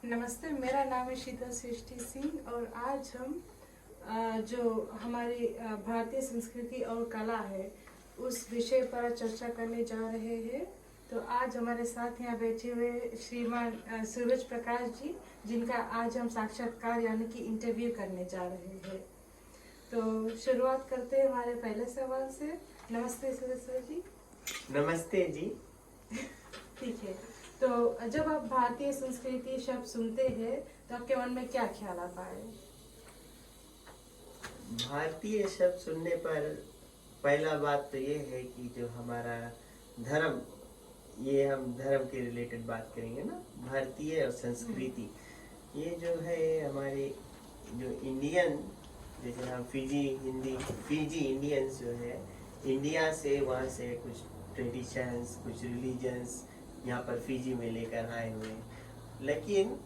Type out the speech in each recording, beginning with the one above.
नमस्ते, मेरा नाम है शीतल सृष्टि सिंह और आज हम जो हमारी भारतीय संस्कृति और कला है उस विषय पर चर्चा करने जा रहे हैं। तो आज हमारे साथ यहाँ बैठे हुए श्रीमान सूरज प्रकाश जी, जिनका आज हम साक्षात्कार यानी कि इंटरव्यू करने जा रहे हैं। तो शुरुआत करते हैं हमारे पहले सवाल से। नमस्ते सूरज सर जी। नमस्ते जी। ठीक है, तो जब आप भारतीय संस्कृति शब्द सुनते हैं तो आपके मन में क्या ख्याल आता है? भारतीय शब्द सुनने पर पहला बात तो ये है कि जो हमारा धर्म, ये हम धर्म के रिलेटेड बात करेंगे ना, भारतीय और संस्कृति, ये जो है हमारे जो इंडियन, जैसे हम फीजी इंडियंस जो है इंडिया से, वहाँ से कुछ ट्रेडिशंस, कुछ रिलीजन्स यहाँ पर फीजी में लेकर आए हुए हैं। लेकिन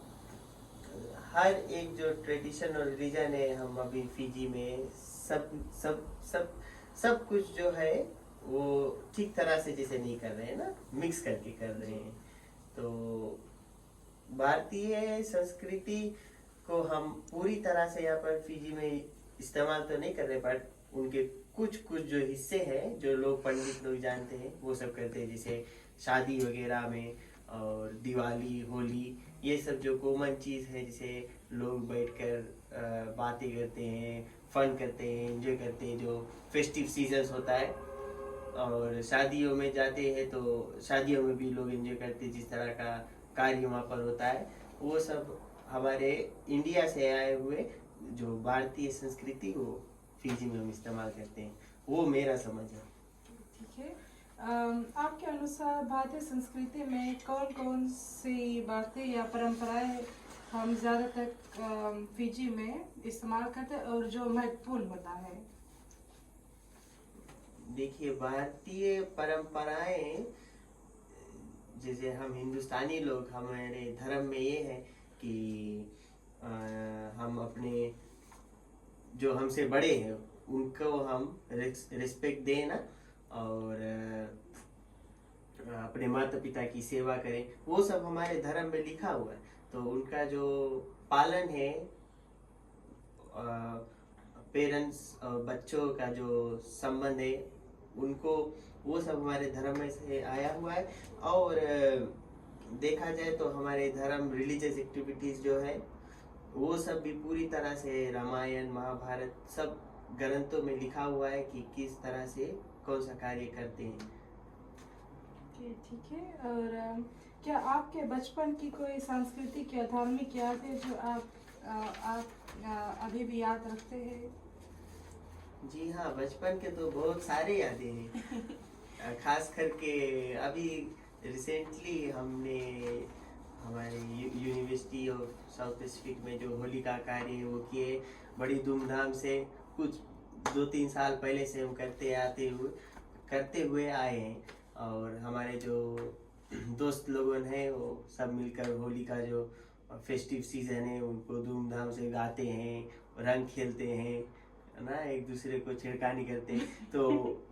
हर एक जो ट्रेडिशन और रिलीजन है, हम अभी फीजी में सब सब सब सब कुछ जो है वो ठीक तरह से जैसे नहीं कर रहे हैं ना, मिक्स करके कर रहे हैं। तो भारतीय संस्कृति को हम पूरी तरह से यहाँ पर फीजी में इस्तेमाल तो नहीं कर रहे, बट उनके कुछ कुछ जो हिस्से हैं जो लोग, पंडित लोग जानते हैं, वो सब करते हैं। जैसे शादी वगैरह में और दिवाली, होली, ये सब जो कॉमन चीज़ है, जैसे लोग बैठकर बातें करते हैं, फन करते हैं, एंजॉय करते हैं, जो फेस्टिव सीजन्स होता है। और शादियों में जाते हैं तो शादियों में भी लोग एंजॉय करते हैं, जिस तरह का कार्य वहाँ पर होता है, वो सब हमारे इंडिया से आए हुए जो भारतीय संस्कृति वो फीजी में हम इस्तेमाल करते हैं, वो मेरा समझ है। ठीक है, आपके अनुसार भारतीय संस्कृति में कौन कौन सी बातें या परंपराएं हम ज़्यादातर फीजी में इस्तेमाल करते हैं और जो महत्वपूर्ण होता है? देखिए, भारतीय परंपराएं, जैसे हम हिंदुस्तानी लोग, हमारे धर्म में ये है कि हम अपने जो हमसे बड़े हैं उनको हम रिस्पेक्ट दें ना, और अपने माता पिता की सेवा करें, वो सब हमारे धर्म में लिखा हुआ है। तो उनका जो पालन है, पेरेंट्स और बच्चों का जो संबंध है, उनको, वो सब हमारे धर्म में से आया हुआ है। और देखा जाए तो हमारे धर्म, रिलीजियस एक्टिविटीज जो है, वो सब भी पूरी तरह से रामायण, महाभारत, सब ग्रंथों में लिखा हुआ है कि किस तरह से कौन सा कार्य करते हैं। ठीक है, और क्या आपके बचपन की कोई सांस्कृतिक या धार्मिक याद है जो आप अभी भी याद रखते हैं? जी हाँ, बचपन के तो बहुत सारे यादें हैं। खास करके अभी रिसेंटली हमने हमारे यूनिवर्सिटी ऑफ साउथ पैसिफिक में जो होली का कार्य है वो किए बड़ी धूमधाम से। कुछ 2-3 साल पहले से हम करते हुए आए हैं। और हमारे जो दोस्त लोगों हैं वो सब मिलकर होली का जो फेस्टिव सीजन है उनको धूमधाम से गाते हैं, रंग खेलते हैं ना, एक दूसरे को छिड़कानी करते हैं। तो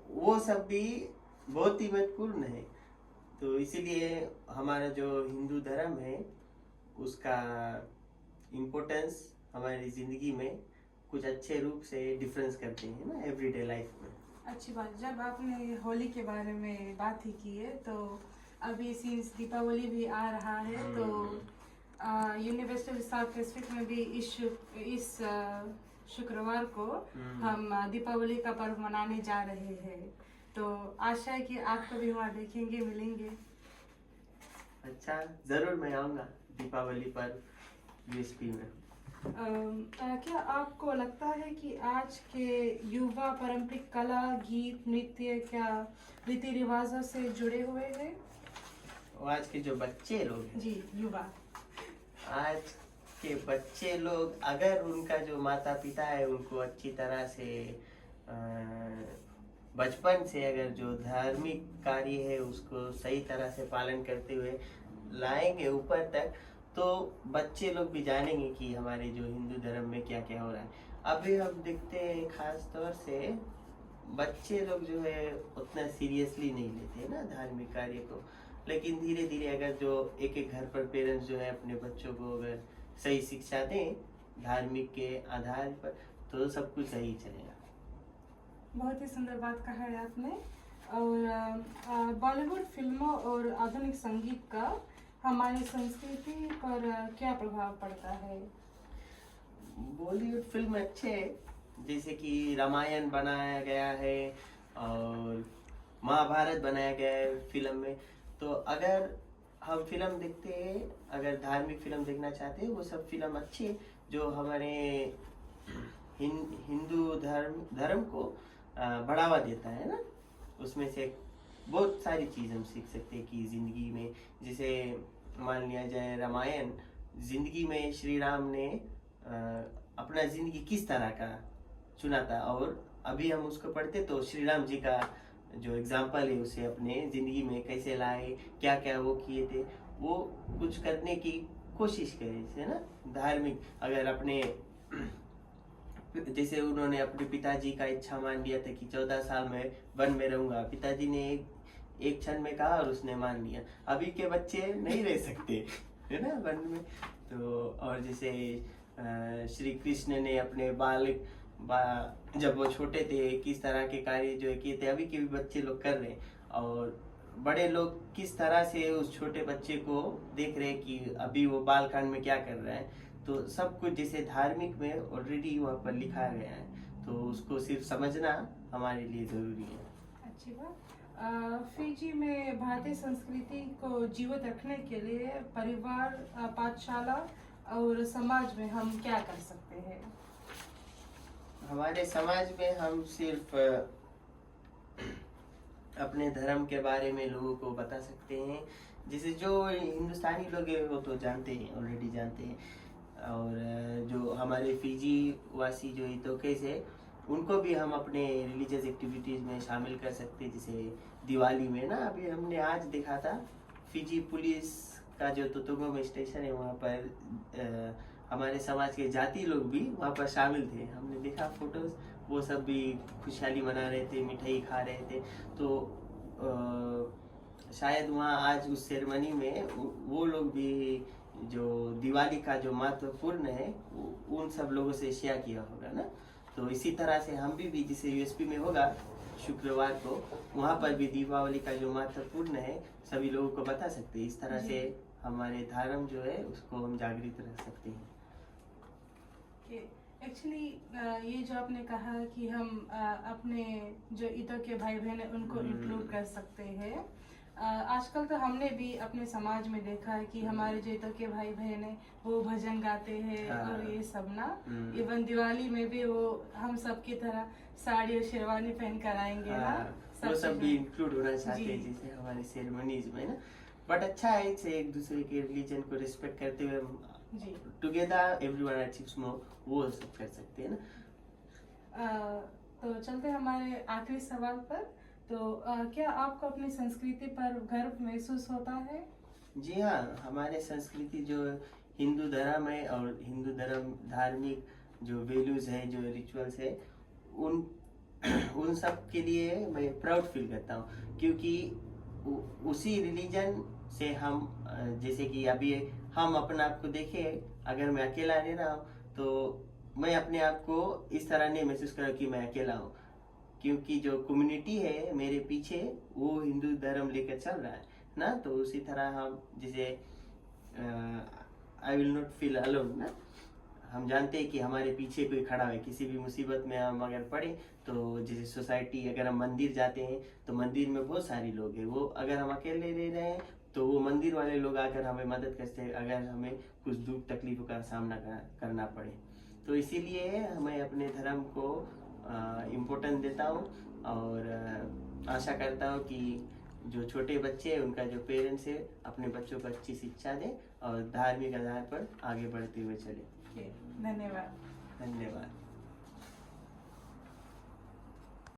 वो सब भी बहुत ही महत्वपूर्ण है। तो इसीलिए हमारा जो हिंदू धर्म है उसका इम्पोर्टेंस हमारी ज़िंदगी में कुछ अच्छे रूप से डिफरेंस करते हैं ना, एवरीडे लाइफ में। अच्छी बात। जब आपने होली के बारे में बात ही की है तो अभी सिंस दीपावली भी आ रहा है, तो यूनिवर्सिटी ऑफ साउथ पैसिफिक में भी इस शुक्रवार को हम दीपावली का पर्व मनाने जा रहे हैं। तो आशा है कि आपको भी वहाँ देखेंगे, मिलेंगे। अच्छा, जरूर मैं आऊँगा दीपावली पर यूएसपी में। क्या आपको लगता है कि आज के युवा पारंपरिक कला, गीत, नृत्य क्या रीति रिवाजों से जुड़े हुए हैं? आज के जो बच्चे लोग हैं, जी, युवा, आज के बच्चे लोग, अगर उनका जो माता पिता है उनको अच्छी तरह से बचपन से अगर जो धार्मिक कार्य है उसको सही तरह से पालन करते हुए लाएंगे ऊपर तक, तो बच्चे लोग भी जानेंगे कि हमारे जो हिंदू धर्म में क्या क्या हो रहा है। अभी हम देखते हैं खास तौर से बच्चे लोग जो है उतना सीरियसली नहीं लेते ना धार्मिक कार्य को। लेकिन धीरे धीरे अगर जो एक एक घर पर पेरेंट्स जो है अपने बच्चों को अगर सही शिक्षा दें धार्मिक के आधार पर तो सब कुछ सही चलेगा। बहुत ही सुंदर बात कहा है आपने। और बॉलीवुड फिल्मों और आधुनिक संगीत का हमारी संस्कृति पर क्या प्रभाव पड़ता है? बॉलीवुड फिल्म अच्छे हैं, जैसे कि रामायण बनाया गया है और महाभारत बनाया गया है फिल्म में। तो अगर हम फिल्म देखते हैं, अगर धार्मिक फिल्म देखना चाहते हैं, वो सब फिल्म अच्छे जो हमारे हिंदू धर्म को बढ़ावा देता है ना। उसमें से बहुत सारी चीज़ हम सीख सकते हैं कि जिंदगी में, जैसे मान लिया जाए रामायण, जिंदगी में श्री राम ने अपना जिंदगी किस तरह का चुना था, और अभी हम उसको पढ़ते तो श्री राम जी का जो एग्जाम्पल है उसे अपने जिंदगी में कैसे लाए, क्या क्या वो किए थे, वो कुछ करने की कोशिश करे है ना। धार्मिक अगर अपने जैसे उन्होंने अपने पिताजी का इच्छा मान लिया था कि 14 साल में वन में रहूंगा, पिताजी ने एक क्षण में कहा और उसने मान लिया। अभी के बच्चे नहीं रह सकते है ना वन में। तो और जैसे श्री कृष्ण ने अपने जब वो छोटे थे किस तरह के कार्य जो किए थे, अभी के भी बच्चे लोग कर रहे हैं, और बड़े लोग किस तरह से उस छोटे बच्चे को देख रहे हैं कि अभी वो बालकांड में क्या कर रहा है। तो सब कुछ जैसे धार्मिक में ऑलरेडी वहाँ पर लिखा गया है, तो उसको सिर्फ समझना हमारे लिए जरूरी है। अच्छी बात। फिजी में भारतीय संस्कृति को जीवित रखने के लिए परिवार, पाठशाला और समाज में हम क्या कर सकते हैं? हमारे समाज में हम सिर्फ अपने धर्म के बारे में लोगों को बता सकते हैं, जैसे जो हिंदुस्तानी लोग हैं वो तो जानते हैं, ऑलरेडी जानते हैं, और जो हमारे फिजी वासी जो इतोके से, उनको भी हम अपने रिलीजियस एक्टिविटीज़ में शामिल कर सकते हैं। जैसे दिवाली में ना, अभी हमने आज देखा था फिजी पुलिस का जो तोतोगो में स्टेशन है, वहाँ पर हमारे समाज के जाति लोग भी वहाँ पर शामिल थे। हमने देखा फोटोज, वो सब भी खुशहाली मना रहे थे, मिठाई खा रहे थे। तो शायद वहाँ आज उस सेरेमनी में वो लोग भी जो दिवाली का जो महत्वपूर्ण है उन सब लोगों से शेयर किया होगा ना। तो इसी तरह से हम भी जैसे यूएसपी में होगा शुक्रवार को, वहाँ पर भी दीपावली का जो महत्वपूर्ण है सभी लोगों को बता सकते हैं। इस तरह से हमारे धर्म जो है उसको हम जागृत रख सकते हैं। एक्चुअली ये जो आपने कहा कि हम अपने जो इधर के भाई बहन है उनको इंक्लूड कर सकते हैं। आजकल तो हमने भी अपने समाज में देखा है कि हमारे जो इधर के भाई बहन है वो भजन गाते हैं और ये सब ना। इवन दिवाली में भी वो हम सब की तरह साड़ी और शेरवानी पहन कर आएंगे ना। वो सब भी इंक्लूड होना चाहते हैं जैसे हमारे सेरेमनीज में ना। बट अच्छा है इसे एक दूसरे के रिलीजन को रिस्पेक्ट करते हुए टुगेदर एवरीवन अचीव्स मोर, वो सब कर सकते हैं ना। तो चलते हमारे आखिरी सवाल पर। तो क्या आपको अपनी संस्कृति पर गर्व महसूस होता है? जी हाँ, हमारे संस्कृति जो हिंदू धर्म है और हिंदू धर्म धार्मिक जो वैल्यूज है, जो रिचुअल्स है, उन सब के लिए मैं प्राउड फील करता हूँ, क्योंकि उसी रिलीजन से हम, जैसे कि अभी हम अपने आप को देखें, अगर मैं अकेला रह रहा हूँ तो मैं अपने आप को इस तरह नहीं महसूस कर कि मैं अकेला हूँ, क्योंकि जो कम्युनिटी है मेरे पीछे वो हिंदू धर्म लेकर चल रहा है ना। तो उसी तरह हम जैसे I will not feel alone ना, हम जानते हैं कि हमारे पीछे कोई खड़ा है। किसी भी मुसीबत में हम अगर पड़े तो जैसे सोसाइटी, अगर हम मंदिर जाते हैं तो मंदिर में बहुत सारे लोग हैं, वो अगर हम अकेले रह रहे हैं तो वो मंदिर वाले लोग आकर हमें मदद करते हैं अगर हमें कुछ दुख तकलीफों का सामना करना पड़े। तो इसीलिए मैं अपने धर्म को इम्पोर्टेंस देता हूँ और आशा करता हूँ कि जो छोटे बच्चे हैं उनका जो पेरेंट्स है अपने बच्चों को अच्छी शिक्षा दें और धार्मिक आधार पर आगे बढ़ते हुए चले। धन्यवाद। धन्यवाद।